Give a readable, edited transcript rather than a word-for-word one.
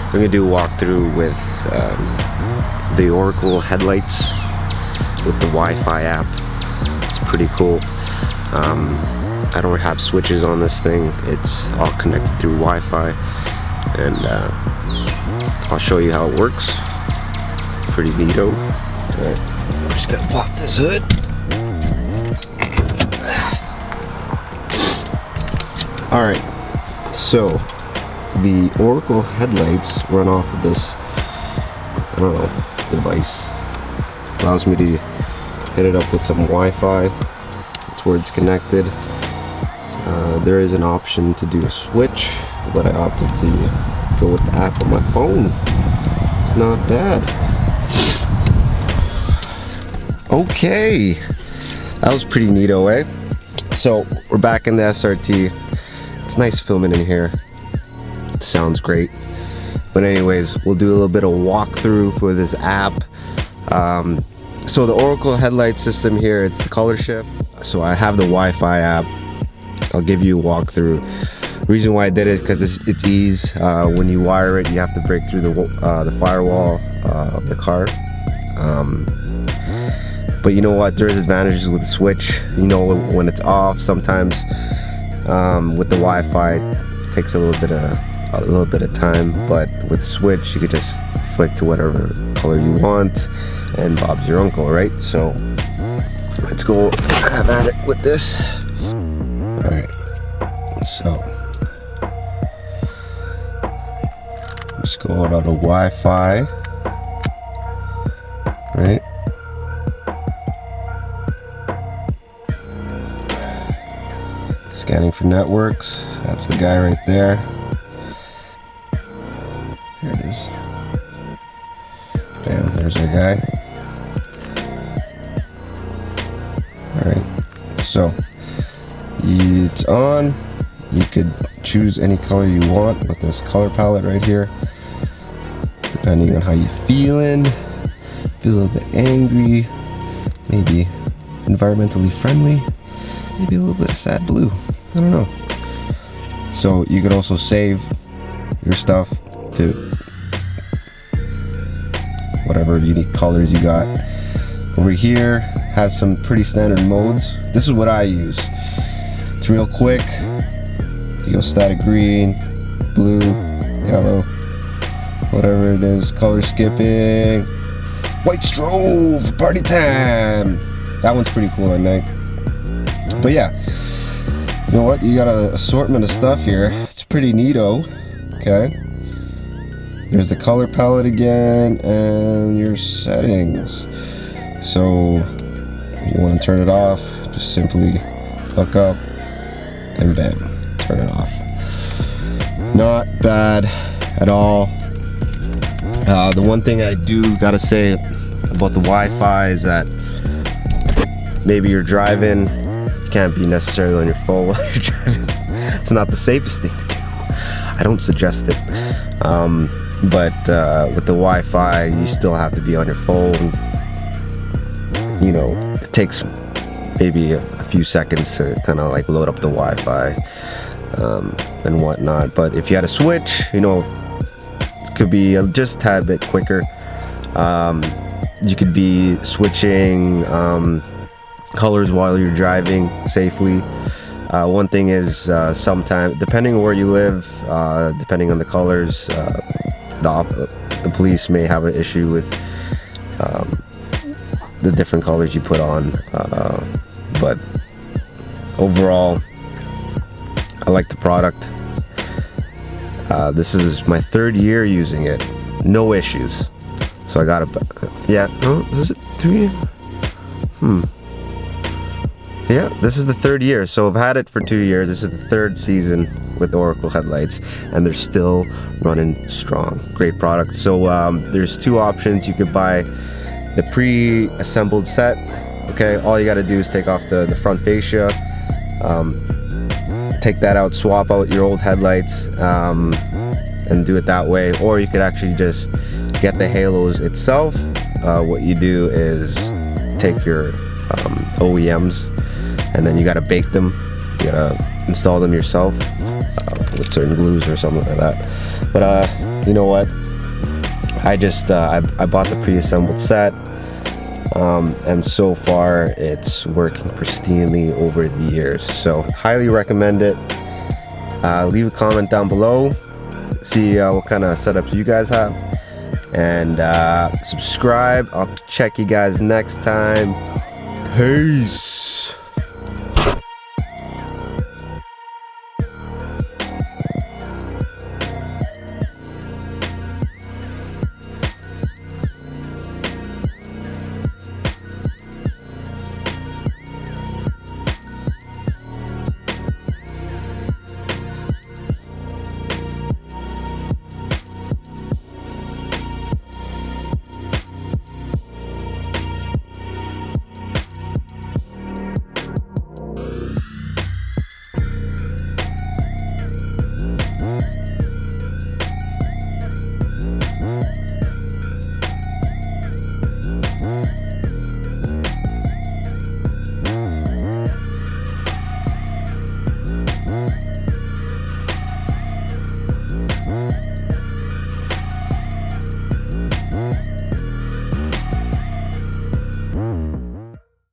I'm gonna do a walkthrough with the Oracle headlights with the Wi-Fi app. It's pretty cool. I don't have switches on this thing. It's all connected through Wi-Fi, and I'll show you how it works. Pretty neato. Alright, I'm just gonna pop this hood. Alright, so the Oracle headlights run off of this, I don't know, device. Allows me to hit it up with some Wi-Fi. That's where it's connected. There is an option to do a switch, but I opted to go with the app on my phone. It's not bad. Okay, that was pretty neato, eh? So we're back in the SRT. It's nice filming in here. It sounds great. But anyways, we'll do a little bit of walkthrough for this app. So the Oracle headlight system here, it's the ColorSHIFT. So I have the Wi-Fi app. I'll give you a walkthrough. The reason why I did it is because it's ease. When you wire it, you have to break through the firewall of the car. But you know what? There is advantages with the switch. You know when it's off. Sometimes with the Wi-Fi, it takes a little bit of time. But with switch, you could just flick to whatever color you want, and Bob's your uncle, right? So let's go have at it with this. All right. So just go out of the Wi-Fi, right? Scanning for networks. That's the guy right there. Here it is. Bam, there's our guy. Alright, so it's on. You could choose any color you want with this color palette right here, depending on how you're feeling. Feel a little bit angry, maybe environmentally friendly, maybe a little bit of sad blue. I don't know. So you could also save your stuff to whatever unique colors you got. Over here has some pretty standard modes. This is what I use. It's real quick. You go static green, blue, yellow, whatever it is. Color skipping, white strobe, party time. That one's pretty cool at night. But yeah, you know what? You got an assortment of stuff here. It's pretty neato. Okay. There's the color palette again, and your settings. So you want to turn it off, just simply hook up and bam, turn it off. Not bad at all. The one thing I do gotta say about the Wi-Fi is that maybe you're driving, you can't be necessarily on your phone while you're driving. It's not the safest thing to do. I don't suggest it. But with the Wi-Fi, you still have to be on your phone. You know, it takes maybe a few seconds to kind of like load up the Wi-Fi and whatnot. But if you had a switch, you know, it could be just a tad bit quicker. You could be switching colors while you're driving safely. One thing is sometimes, depending on where you live, depending on the colors, the police may have an issue with the different colors you put on, but overall I like the product. This is my 3rd year using it, no issues. So I got it. Yeah, no, is it 3? Yeah, this is the 3rd year. So I've had it for 2 years. This is the 3rd season with Oracle headlights, and they're still running strong. Great product. So there's 2 options. You could buy the pre-assembled set. Okay, all you got to do is take off the front fascia, take that out, swap out your old headlights, and do it that way. Or you could actually just get the halos itself. What you do is take your OEMs, and then you got to bake them. You got to install them yourself with certain glues or something like that. But you know what? I just I bought the pre-assembled set, and so far it's working pristinely over the years. So highly recommend it. Leave a comment down below. See what kind of setups you guys have, and subscribe. I'll check you guys next time. Peace.